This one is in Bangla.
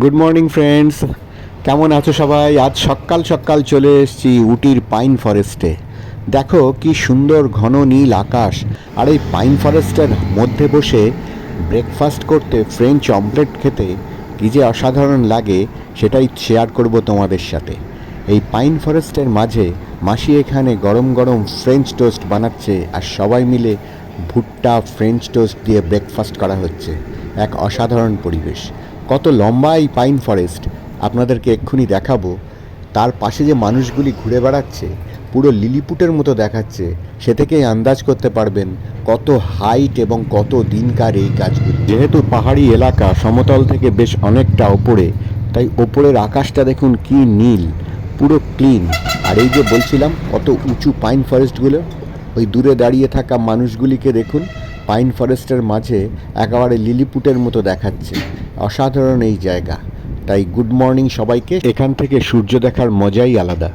গুড মর্নিং ফ্রেন্ডস, কেমন আছো সবাই? আজ সকাল সকাল চলে এসেছি উটির পাইন ফরেস্টে। দেখো কি সুন্দর ঘন নীল আকাশ, আর এই পাইন ফরেস্টের মধ্যে বসে ব্রেকফাস্ট করতে, ফ্রেঞ্চ অমলেট খেতে কী যে অসাধারণ লাগে সেটাই শেয়ার করব তোমাদের সাথে। এই পাইন ফরেস্টের মাঝে মাসি এখানে গরম গরম ফ্রেঞ্চ টোস্ট বানাচ্ছে, আর সবাই মিলে ভুট্টা ফ্রেঞ্চ টোস্ট দিয়ে ব্রেকফাস্ট করা হচ্ছে। এক অসাধারণ পরিবেশ। কত লম্বা এই পাইন ফরেস্ট আপনাদেরকে এক্ষুনি দেখাবো। তার পাশে যে মানুষগুলি ঘুরে বেড়াচ্ছে, পুরো লিলিপুটের মতো দেখাচ্ছে। সে থেকেই আন্দাজ করতে পারবেন কত হাইট এবং কত দিনকার এই গাছগুলি। যেহেতু পাহাড়ি এলাকা, সমতল থেকে বেশ অনেকটা ওপরে, তাই ওপরের আকাশটা দেখুন কি নীল, পুরো ক্লিন। আর এই যে বলছিলাম কত উঁচু পাইন ফরেস্টগুলো, ওই দূরে দাঁড়িয়ে থাকা মানুষগুলিকে দেখুন, পাইন ফরেস্টের মাঝে একেবারে লিলিপুটের মতো দেখাচ্ছে। অসাধারণ এই জায়গা। তাই গুড মর্নিং সবাইকে। এখান থেকে সূর্য দেখার মজাই আলাদা।